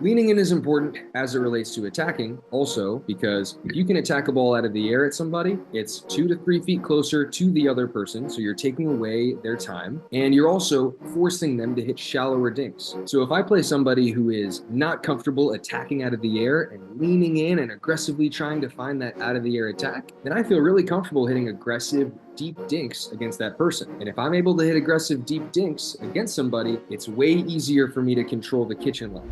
Leaning in is important as it relates to attacking also, because if you can attack a ball out of the air at somebody, it's 2 to 3 feet closer to the other person. So you're taking away their time and you're also forcing them to hit shallower dinks. So if I play somebody who is not comfortable attacking out of the air and leaning in and aggressively trying to find that out of the air attack, then I feel really comfortable hitting aggressive deep dinks against that person. And if I'm able to hit aggressive deep dinks against somebody, it's way easier for me to control the kitchen line.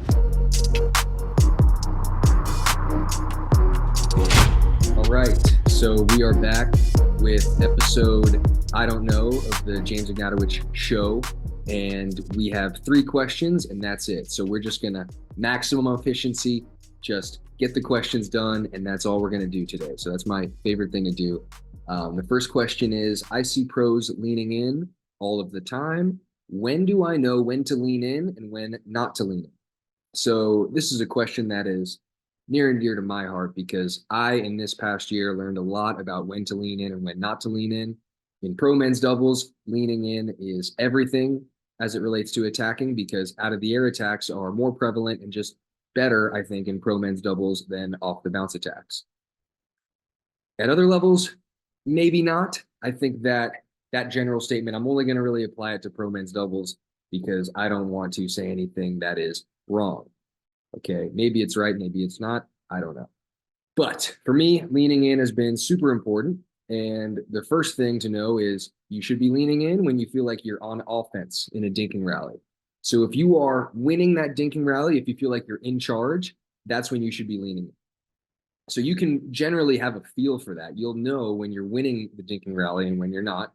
All right, so we are back with episode, I don't know, of the James Ignatowich Show. And we have 3 questions and that's it. So we're just gonna maximum efficiency, just get the questions done. And that's all we're gonna do today. So that's my favorite thing to do. The first question is, I see pros leaning in all of the time. When do I know when to lean in and when not to lean in? So this is a question that is near and dear to my heart because I, in this past year, learned a lot about when to lean in and when not to lean in. In pro men's doubles, leaning in is everything as it relates to attacking because out of the air attacks are more prevalent and just better, I think, in pro men's doubles than off the bounce attacks. At other levels, maybe not. I think that general statement, I'm only going to really apply it to pro men's doubles because I don't want to say anything that is wrong. Okay, maybe it's right, maybe it's not. I don't know. But for me, leaning in has been super important. And the first thing to know is you should be leaning in when you feel like you're on offense in a dinking rally. So if you are winning that dinking rally, if you feel like you're in charge, that's when you should be leaning in. So you can generally have a feel for that. You'll know when you're winning the dinking rally and when you're not.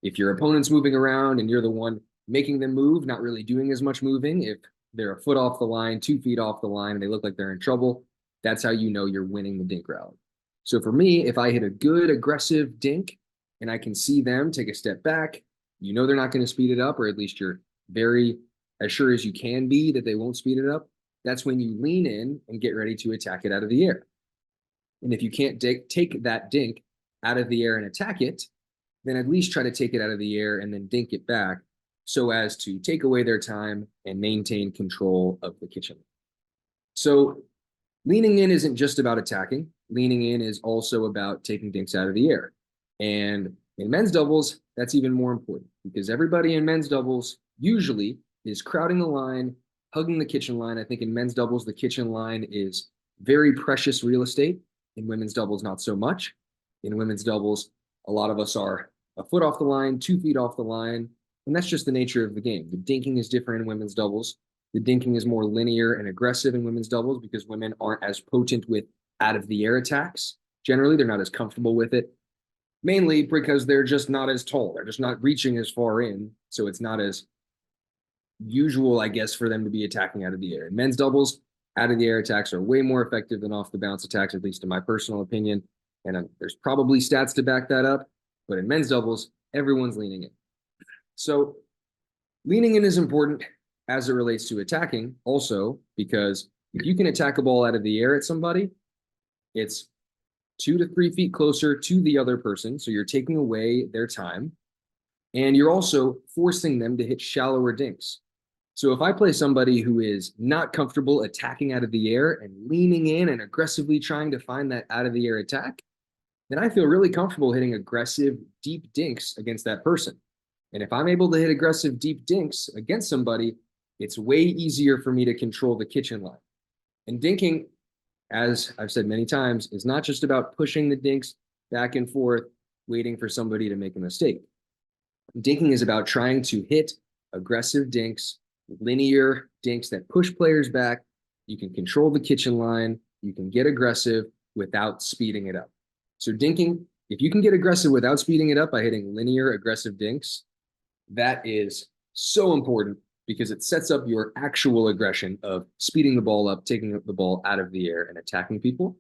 If your opponent's moving around and you're the one making them move, not really doing as much moving, if they're a foot off the line, 2 feet off the line, and they look like they're in trouble, that's how you know you're winning the dink rally. So for me, if I hit a good aggressive dink and I can see them take a step back, you know they're not going to speed it up, or at least you're very as sure as you can be that they won't speed it up. That's when you lean in and get ready to attack it out of the air. And if you can't take that dink out of the air and attack it, then at least try to take it out of the air and then dink it back so as to take away their time and maintain control of the kitchen. So leaning in isn't just about attacking. Leaning in is also about taking dinks out of the air. And in men's doubles, that's even more important because everybody in men's doubles usually is crowding the line, hugging the kitchen line. I think in men's doubles, the kitchen line is very precious real estate. In women's doubles, not so much. In women's doubles, a lot of us are a foot off the line, 2 feet off the line, and that's just the nature of the game. The dinking is different in women's doubles. The dinking is more linear and aggressive in women's doubles because women aren't as potent with out-of-the-air attacks. Generally, they're not as comfortable with it, mainly because they're just not as tall. They're just not reaching as far in, so it's not as usual, I guess, for them to be attacking out of the air. In men's doubles, out-of-the-air attacks are way more effective than off-the-bounce attacks, at least in my personal opinion. And there's probably stats to back that up. But in men's doubles, everyone's leaning in. So leaning in is important as it relates to attacking also, because if you can attack a ball out of the air at somebody, it's 2 to 3 feet closer to the other person. So you're taking away their time. And you're also forcing them to hit shallower dinks. So if I play somebody who is not comfortable attacking out of the air and leaning in and aggressively trying to find that out of the air attack, then I feel really comfortable hitting aggressive deep dinks against that person. And if I'm able to hit aggressive deep dinks against somebody, it's way easier for me to control the kitchen line. And dinking, as I've said many times, is not just about pushing the dinks back and forth, waiting for somebody to make a mistake. Dinking is about trying to hit aggressive dinks, linear dinks that push players back. You can control the kitchen line. You can get aggressive without speeding it up. So dinking, if you can get aggressive without speeding it up by hitting linear aggressive dinks, that is so important because it sets up your actual aggression of speeding the ball up, taking the ball out of the air and attacking people.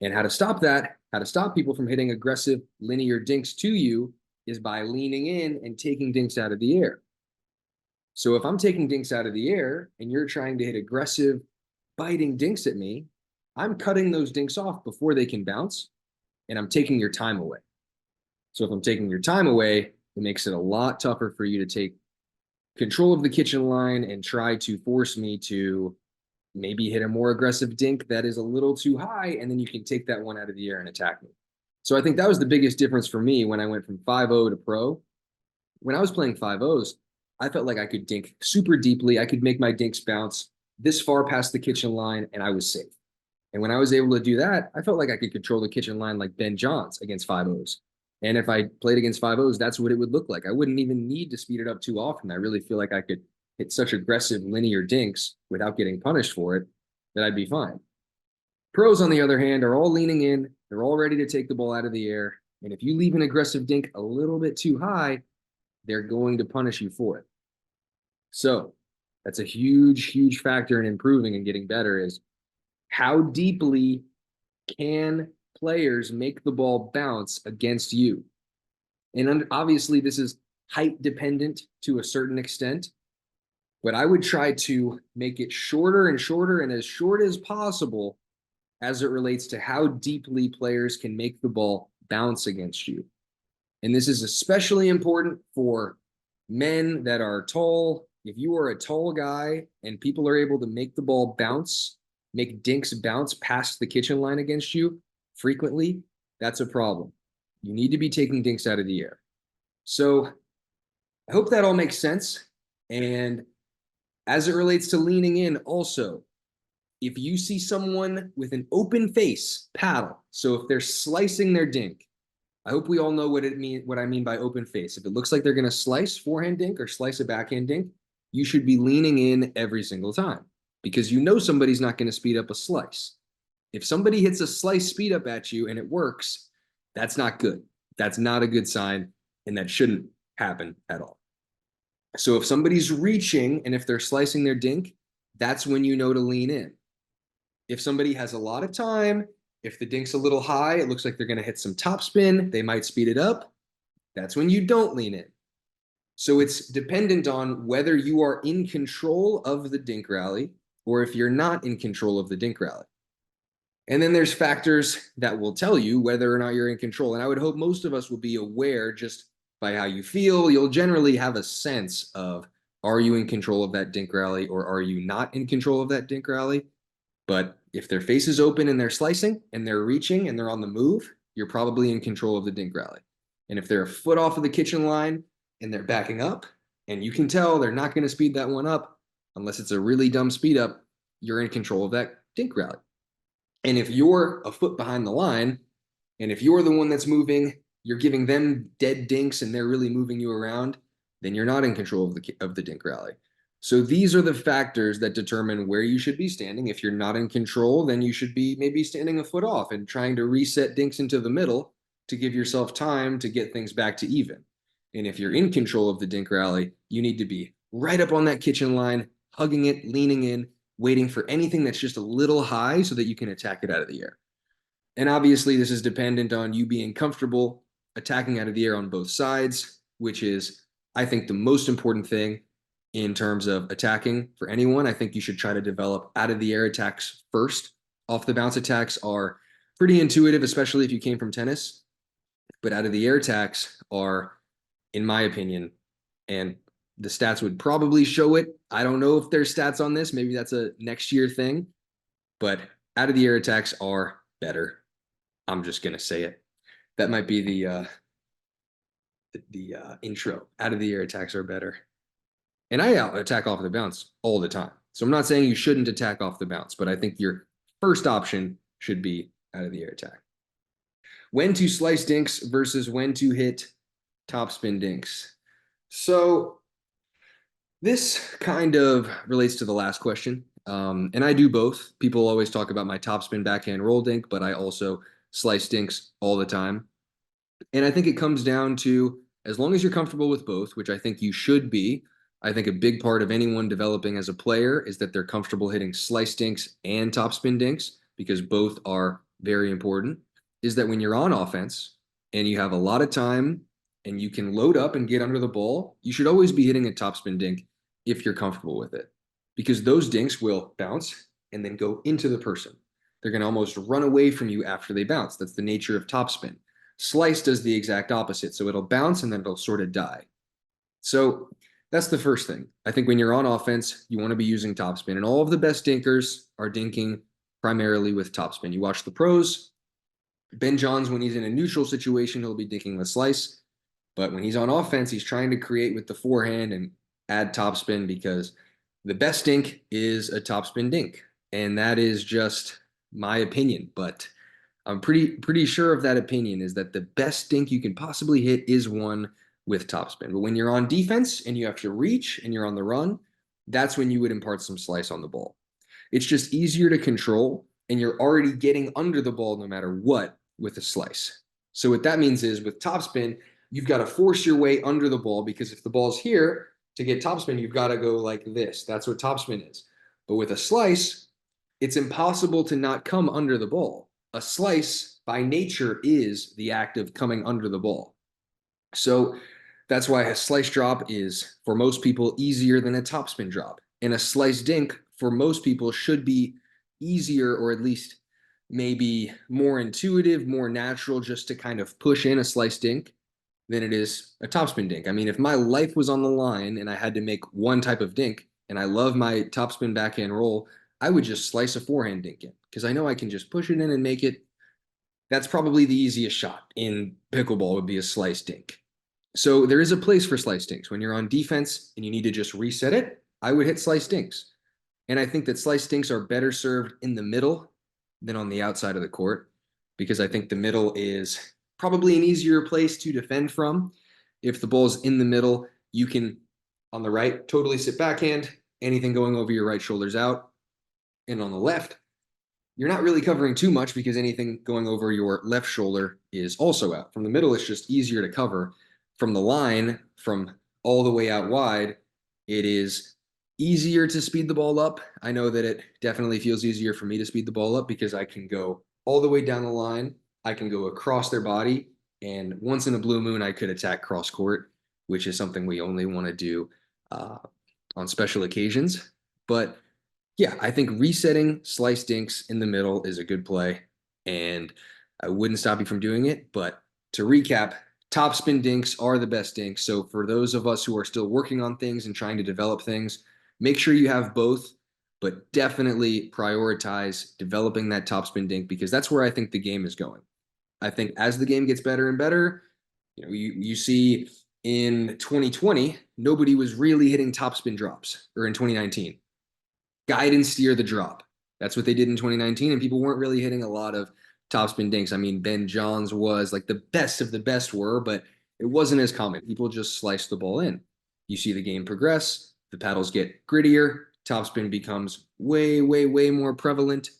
And how to stop that, how to stop people from hitting aggressive linear dinks to you is by leaning in and taking dinks out of the air. So if I'm taking dinks out of the air and you're trying to hit aggressive biting dinks at me, I'm cutting those dinks off before they can bounce and I'm taking your time away. So if I'm taking your time away, it makes it a lot tougher for you to take control of the kitchen line and try to force me to maybe hit a more aggressive dink that is a little too high, and then you can take that one out of the air and attack me. So I think that was the biggest difference for me when I went from 5-0 to pro. When I was playing 5-0s, I felt like I could dink super deeply. I could make my dinks bounce this far past the kitchen line, and I was safe. And when I was able to do that, I felt like I could control the kitchen line like Ben Johns against 5-0s. And if I played against 5-0s, that's what it would look like. I wouldn't even need to speed it up too often. I really feel like I could hit such aggressive linear dinks without getting punished for it that I'd be fine. Pros, on the other hand, are all leaning in. They're all ready to take the ball out of the air. And if you leave an aggressive dink a little bit too high, they're going to punish you for it. So that's a huge, huge factor in improving and getting better is how deeply can players make the ball bounce against you? And obviously, this is height dependent to a certain extent, but I would try to make it shorter and shorter and as short as possible as it relates to how deeply players can make the ball bounce against you. And this is especially important for men that are tall. If you are a tall guy and people are able to make the ball bounce, make dinks bounce past the kitchen line against you frequently, that's a problem. You need to be taking dinks out of the air. So I hope that all makes sense. And as it relates to leaning in, also, if you see someone with an open face paddle, so if they're slicing their dink, I hope we all know what I mean by open face. If it looks like they're going to slice forehand dink or slice a backhand dink, you should be leaning in every single time because you know somebody's not going to speed up a slice. If somebody hits a slice speed up at you and it works, that's not good. That's not a good sign, and that shouldn't happen at all. So if somebody's reaching and if they're slicing their dink, that's when you know to lean in. If somebody has a lot of time, if the dink's a little high, it looks like they're going to hit some topspin, they might speed it up. That's when you don't lean in. So it's dependent on whether you are in control of the dink rally or if you're not in control of the dink rally. And then there's factors that will tell you whether or not you're in control. And I would hope most of us will be aware just by how you feel. You'll generally have a sense of, are you in control of that dink rally or are you not in control of that dink rally? But if their face is open and they're slicing and they're reaching and they're on the move, you're probably in control of the dink rally. And if they're a foot off of the kitchen line and they're backing up and you can tell they're not going to speed that one up unless it's a really dumb speed up, you're in control of that dink rally. And if you're a foot behind the line and if you're the one that's moving, you're giving them dead dinks and they're really moving you around, then you're not in control of the dink rally. So these are the factors that determine where you should be standing. If you're not in control, then you should be maybe standing a foot off and trying to reset dinks into the middle to give yourself time to get things back to even. And if you're in control of the dink rally, you need to be right up on that kitchen line, hugging it, leaning in, waiting for anything that's just a little high so that you can attack it out of the air. And obviously, this is dependent on you being comfortable attacking out of the air on both sides, which is, I think, the most important thing in terms of attacking for anyone. I think you should try to develop out of the air attacks first. Off the bounce attacks are pretty intuitive, especially if you came from tennis. But out of the air attacks are, in my opinion, and the stats would probably show it. I don't know if there's stats on this. Maybe that's a next year thing. But out of the air attacks are better. I'm just going to say it. That might be the intro. Out of the air attacks are better. And I attack off the bounce all the time. So I'm not saying you shouldn't attack off the bounce, but I think your first option should be out of the air attack. When to slice dinks versus when to hit topspin dinks. So this kind of relates to the last question. And I do both. People always talk about my topspin backhand roll dink, but I also slice dinks all the time. And I think it comes down to, as long as you're comfortable with both, which I think you should be, I think a big part of anyone developing as a player is that they're comfortable hitting slice dinks and topspin dinks because both are very important, is that when you're on offense and you have a lot of time and you can load up and get under the ball, you should always be hitting a topspin dink if you're comfortable with it because those dinks will bounce and then go into the person. They're going to almost run away from you after they bounce. That's the nature of topspin. Slice does the exact opposite. So it'll bounce and then it'll sort of die. So That's the first thing. I think when you're on offense, you want to be using topspin, and all of the best dinkers are dinking primarily with topspin. You watch the pros. Ben Johns, when he's in a neutral situation, he'll be dinking with slice. But when he's on offense, he's trying to create with the forehand and add topspin because the best dink is a topspin dink. And that is just my opinion. But I'm pretty sure of that opinion is that the best dink you can possibly hit is one with topspin. But when you're on defense and you have to reach and you're on the run, that's when you would impart some slice on the ball. It's just easier to control, and you're already getting under the ball no matter what with a slice. So what that means is with topspin, you've got to force your way under the ball because if the ball's here to get topspin, you've got to go like this. That's what topspin is. But with a slice, it's impossible to not come under the ball. A slice by nature is the act of coming under the ball. So that's why a slice drop is, for most people, easier than a topspin drop. And a slice dink, for most people, should be easier, or at least maybe more intuitive, more natural, just to kind of push in a slice dink than it is a topspin dink. I mean, if my life was on the line and I had to make one type of dink, and I love my topspin backhand roll, I would just slice a forehand dink in because I know I can just push it in and make it. That's probably the easiest shot in pickleball would be a slice dink. So there is a place for slice dinks. When you're on defense and you need to just reset it, I would hit slice dinks. And I think that slice dinks are better served in the middle than on the outside of the court because I think the middle is probably an easier place to defend from. If the ball's in the middle, you can, on the right, totally sit backhand, anything going over your right shoulder's out. And on the left, you're not really covering too much because anything going over your left shoulder is also out. From the middle, it's just easier to cover. From the line, from all the way out wide, it is easier to speed the ball up. I know that it definitely feels easier for me to speed the ball up because I can go all the way down the line. I can go across their body. And once in a blue moon, I could attack cross court, which is something we only want to do on special occasions. But yeah, I think resetting slice dinks in the middle is a good play, and I wouldn't stop you from doing it. But to recap, topspin dinks are the best dinks. So for those of us who are still working on things and trying to develop things, make sure you have both, but definitely prioritize developing that topspin dink because that's where I think the game is going. I think as the game gets better and better, you see in 2020, nobody was really hitting topspin drops, or in 2019 guide and steer the drop. That's what they did in 2019, and people weren't really hitting a lot of topspin dinks. I mean, Ben Johns was like the best of the best were, but it wasn't as common. People just sliced the ball in. You see the game progress, the paddles get grittier, topspin becomes way, way, way more prevalent.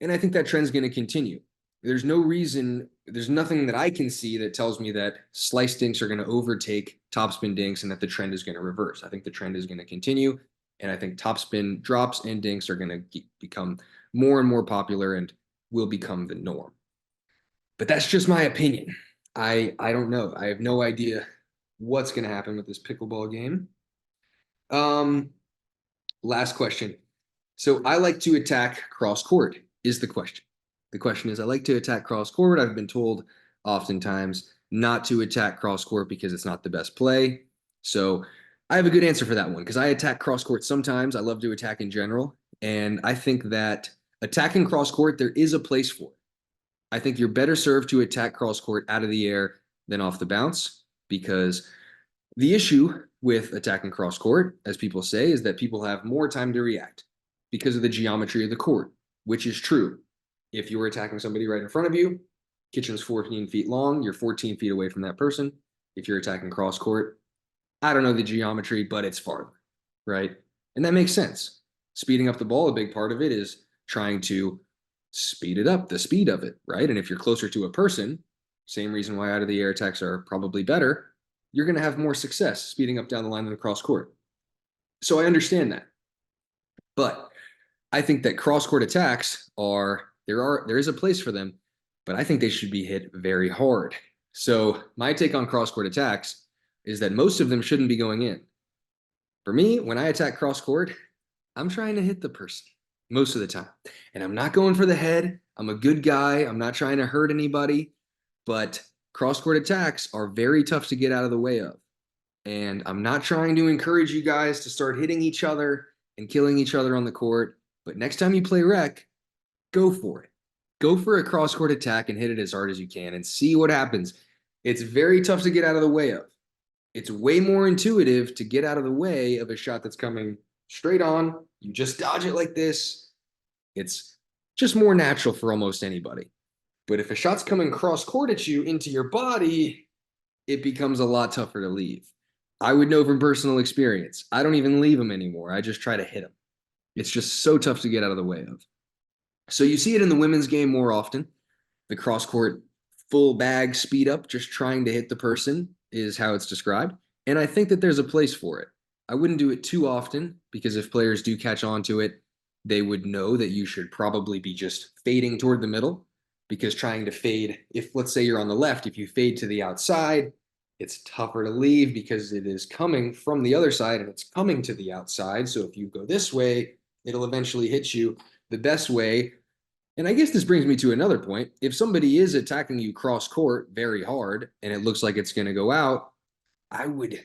And I think that trend's going to continue. There's no reason, there's nothing that I can see that tells me that slice dinks are going to overtake topspin dinks and that the trend is going to reverse. I think the trend is going to continue. And I think topspin drops and dinks are going to become more and more popular and will become the norm. But that's just my opinion. I don't know. I have no idea what's going to happen with this pickleball game. Last question. So I like to attack cross court is the question. The question is I like to attack cross court. I've been told oftentimes not to attack cross court because it's not the best play. So I have a good answer for that one because I attack cross court sometimes. I love to attack in general. And I think that attacking cross court, there is a place for it. I think you're better served to attack cross court out of the air than off the bounce because the issue with attacking cross court, as people say, is that people have more time to react because of the geometry of the court, which is true. If you were attacking somebody right in front of you, kitchen's 14 feet long, you're 14 feet away from that person. If you're attacking cross court, I don't know the geometry, but it's farther, right? And that makes sense. Speeding up the ball, a big part of it is trying to speed it up, the speed of it, right? And if you're closer to a person, same reason why out of the air attacks are probably better, you're going to have more success speeding up down the line than across court. So I understand that. But I think that cross court attacks there is a place for them, but I think they should be hit very hard. So my take on cross court attacks is that most of them shouldn't be going in. For me, when I attack cross court, I'm trying to hit the person most of the time. And I'm not going for the head. I'm a good guy. I'm not trying to hurt anybody. But cross court attacks are very tough to get out of the way of. And I'm not trying to encourage you guys to start hitting each other and killing each other on the court. But next time you play rec, go for it. Go for a cross court attack and hit it as hard as you can and see what happens. It's very tough to get out of the way of. It's way more intuitive to get out of the way of a shot that's coming straight on. You just dodge it like this. It's just more natural for almost anybody. But if a shot's coming cross court at you into your body, it becomes a lot tougher to leave. I would know from personal experience. I don't even leave them anymore. I just try to hit them. It's just so tough to get out of the way of. So you see it in the women's game more often. The cross court full bag speed up, just trying to hit the person is how it's described. And I think that there's a place for it. I wouldn't do it too often because if players do catch on to it, they would know that you should probably be just fading toward the middle because trying to fade, if let's say you're on the left, if you fade to the outside, it's tougher to leave because it is coming from the other side and it's coming to the outside. So if you go this way, it'll eventually hit you. The best way, and I guess this brings me to another point. If somebody is attacking you cross court very hard and it looks like it's going to go out, I would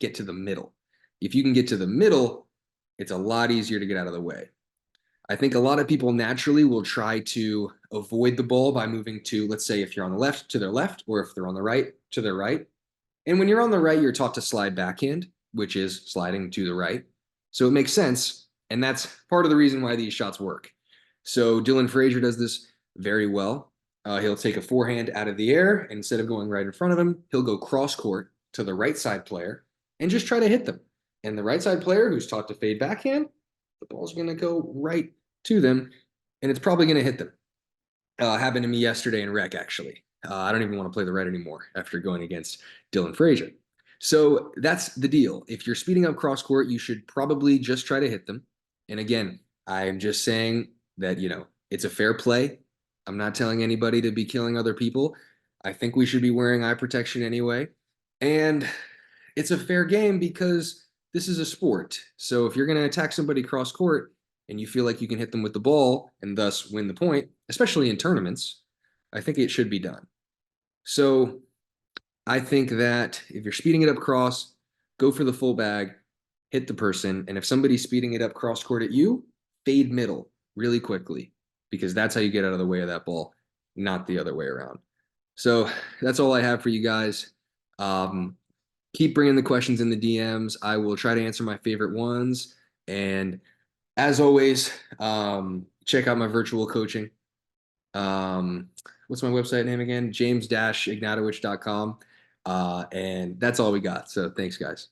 get to the middle. If you can get to the middle, it's a lot easier to get out of the way. I think a lot of people naturally will try to avoid the ball by moving to, let's say, if you're on the left, to their left, or if they're on the right, to their right. And when you're on the right, you're taught to slide backhand, which is sliding to the right. So it makes sense. And that's part of the reason why these shots work. So Dylan Frazier does this very well. He'll take a forehand out of the air. And instead of going right in front of him, he'll go cross court to the right side player and just try to hit them. And the right side player who's taught to fade backhand, the ball's going to go right to them, and it's probably going to hit them. Happened to me yesterday in rec, actually. I don't even want to play the red anymore after going against Dylan Frazier. So that's the deal. If you're speeding up cross court, you should probably just try to hit them. And again, I'm just saying that, it's a fair play. I'm not telling anybody to be killing other people. I think we should be wearing eye protection anyway. And it's a fair game because this is a sport. So if you're going to attack somebody cross court and you feel like you can hit them with the ball and thus win the point, especially in tournaments, I think it should be done. So I think that if you're speeding it up cross, go for the full bag, hit the person. And if somebody's speeding it up cross court at you, fade middle really quickly because that's how you get out of the way of that ball, not the other way around. So that's all I have for you guys. Keep bringing the questions in the DMs. I will try to answer my favorite ones. And as always, check out my virtual coaching. What's my website name again? James-Ignatowich.com. And that's all we got. So thanks, guys.